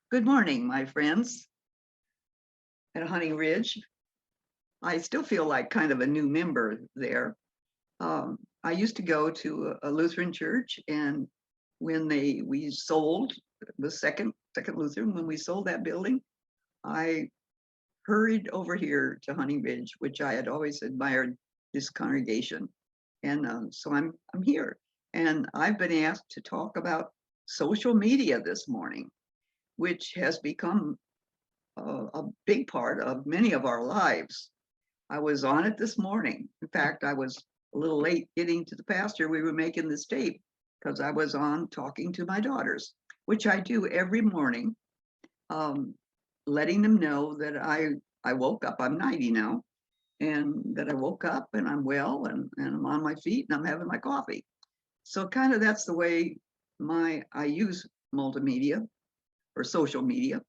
Good morning, my friends at Honey Ridge. I still feel like kind of a new member there. I used to go to a Lutheran church, and when we sold the second Lutheran, when we sold that building, I hurried over here to Honey Ridge, which I had always admired this congregation, and so I'm here, and I've been asked to talk about social media this morning, which has become a big part of many of our lives. I was on it this morning. In fact, I was a little late getting to the pasture. We were making this tape because I was on talking to my daughters, which I do every morning, um, letting them know that I woke up. I'm 90 now, and that I woke up and I'm well and I'm on my feet and I'm having my coffee. So kind of that's the way I use multimedia or social media,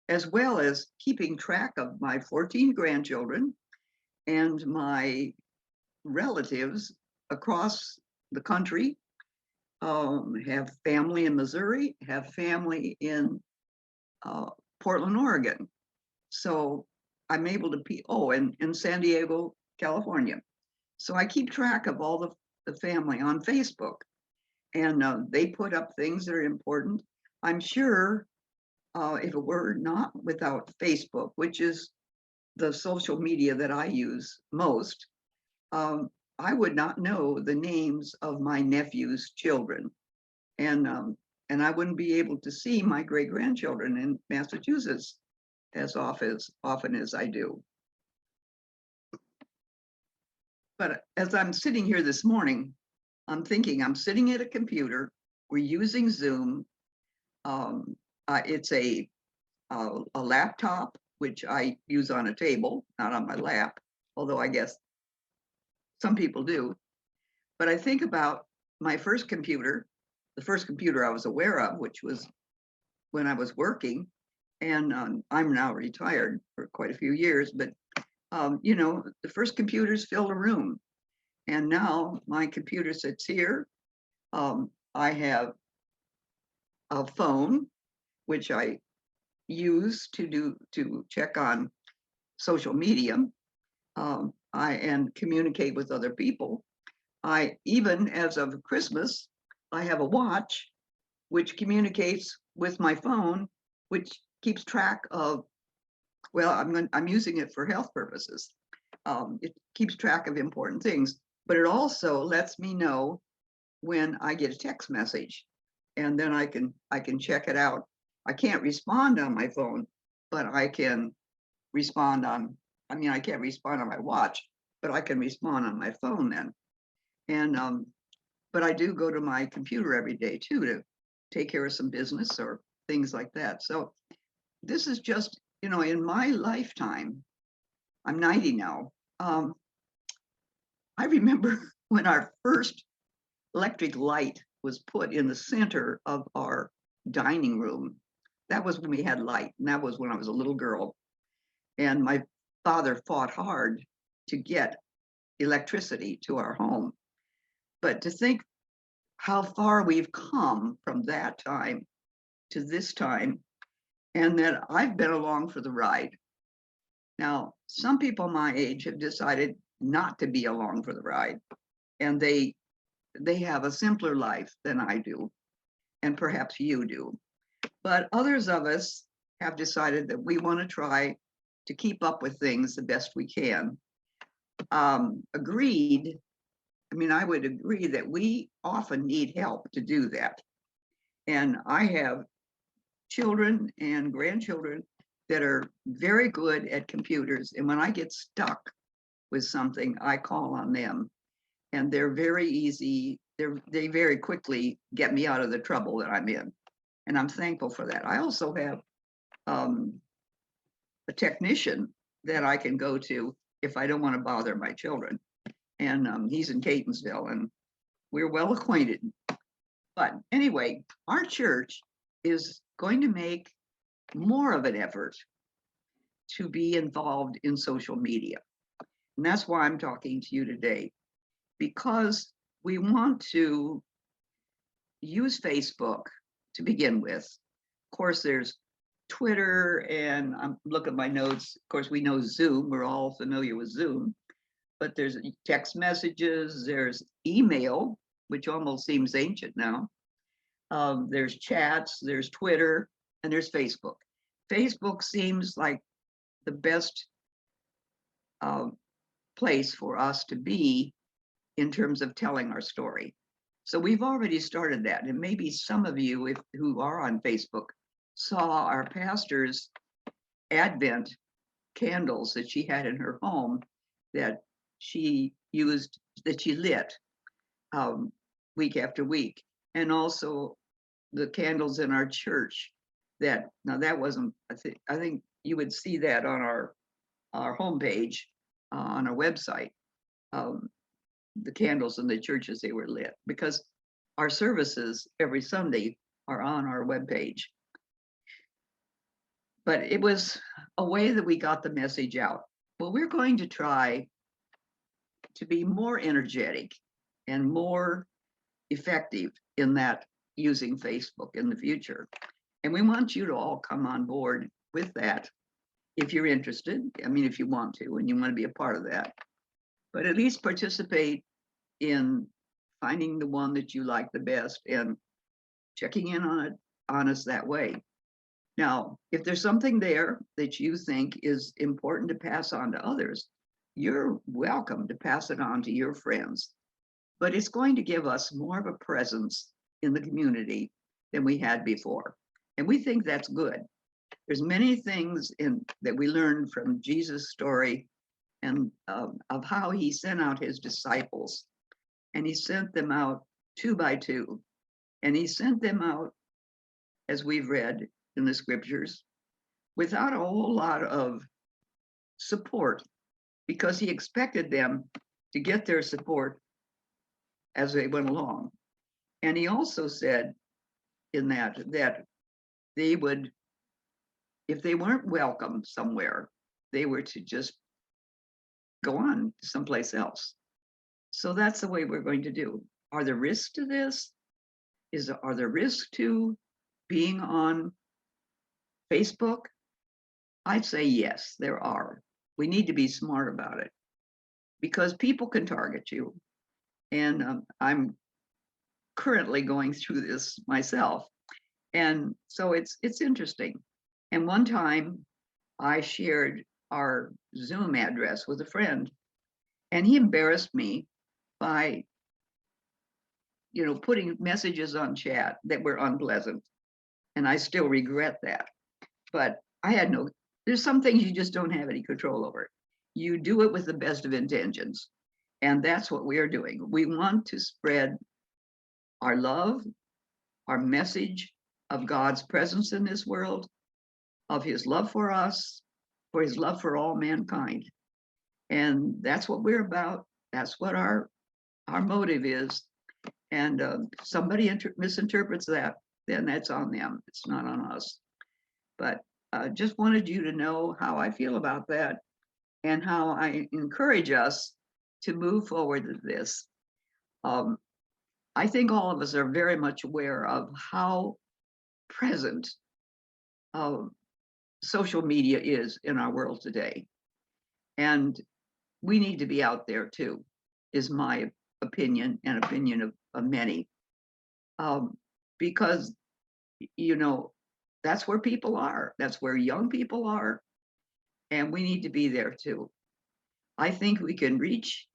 as well as keeping track of my 14 grandchildren and my relatives across the country. Have family in Missouri, have family in uh, Portland, Oregon. So I'm able to and in San Diego, California. So I keep track of all the family on Facebook, and they put up things that are important. I'm sure if it were not without Facebook, which is the social media that I use most, um, I would not know the names of my nephew's children, and and I wouldn't be able to see my great grandchildren in Massachusetts as often as I do. But as I'm sitting here this morning, I'm thinking I'm sitting at a computer. We're using Zoom. It's a laptop, which I use on a table, not on my lap, although I guess some people do. But I think about my first computer, the first computer I was aware of, which was when I was working, and I'm now retired for quite a few years, but the first computers filled a room, and now my computer sits here. I have a phone, which I use to check on social media, I and communicate with other people. I even, as of Christmas, I have a watch which communicates with my phone, which keeps track of. Well, I'm using it for health purposes. It keeps track of important things, but it also lets me know when I get a text message, and then I can check it out. I can't respond on my phone, but I can respond on. I mean, I can't respond on my watch, but I can respond on my phone then. And but I do go to my computer every day too to take care of some business or things like that. So this is just, in my lifetime, I'm 90 now. Um, I remember when our first electric light was put in the center of our dining room. That was when we had light, and that was when I was a little girl. And my father fought hard to get electricity to our home. But to think how far we've come from that time to this time, and that I've been along for the ride. Now, some people my age have decided not to be along for the ride, and they have a simpler life than I do, and perhaps you do. But others of us have decided that we want to try to keep up with things the best we can. Agreed. I mean, I would agree that we often need help to do that. And I have children and grandchildren that are very good at computers. And when I get stuck with something, I call on them. And they're very easy. They very quickly get me out of the trouble that I'm in. And I'm thankful for that. I also have um, a technician that I can go to if I don't want to bother my children. And he's in Catonsville, and we're well acquainted. But anyway, our church is going to make more of an effort to be involved in social media. And that's why I'm talking to you today, because we want to use Facebook to begin with. Of course, there's Twitter, and I'm looking at my notes. Of course, we know Zoom. We're all familiar with Zoom, but there's text messages, there's email, which almost seems ancient now. There's chats, there's Twitter, and there's Facebook. Facebook seems like the best place for us to be in terms of telling our story. So we've already started that. And maybe some of you who are on Facebook saw our pastor's Advent candles that she had in her home that she used, that she lit week after week. And also the candles in our church that, now that wasn't, I think you would see that on our homepage, on our website, the candles in the churches, they were lit, because our services every Sunday are on our webpage. But it was a way that we got the message out. Well, we're going to try to be more energetic and more effective in that, using Facebook in the future. And we want you to all come on board with that if you're interested. I mean, if you want to and you want to be a part of that, but at least participate in finding the one that you like the best and checking in on us that way. Now, if there's something there that you think is important to pass on to others, you're welcome to pass it on to your friends. But it's going to give us more of a presence in the community than we had before. And we think that's good. There's many things that we learned from Jesus' story and of how he sent out his disciples. And he sent them out 2 by 2. And he sent them out, as we've read in the scriptures, without a whole lot of support, because he expected them to get their support as they went along. And he also said in that they would, if they weren't welcome somewhere, they were to just go on to someplace else. So that's the way we're going to do. Are there risks to this? Are there risks to being on Facebook? I'd say yes, there are. We need to be smart about it, because people can target you. And I'm currently going through this myself. And so it's interesting. And one time I shared our Zoom address with a friend, and he embarrassed me by, putting messages on chat that were unpleasant. And I still regret that. But there's some things you just don't have any control over. You do it with the best of intentions. And that's what we are doing. We want to spread our love, our message of God's presence in this world, of his love for us, for his love for all mankind. And that's what we're about. That's what our motive is. And somebody misinterprets that, then that's on them. It's not on us. But just wanted you to know how I feel about that and how I encourage us to move forward with this. I think all of us are very much aware of how present social media is in our world today. And we need to be out there too, is my opinion and opinion of many. Because, that's where people are. That's where young people are. And we need to be there too. I think we can reach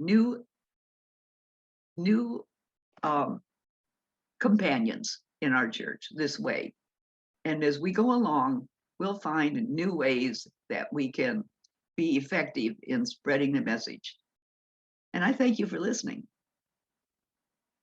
new companions in our church this way. And as we go along, we'll find new ways that we can be effective in spreading the message. And I thank you for listening.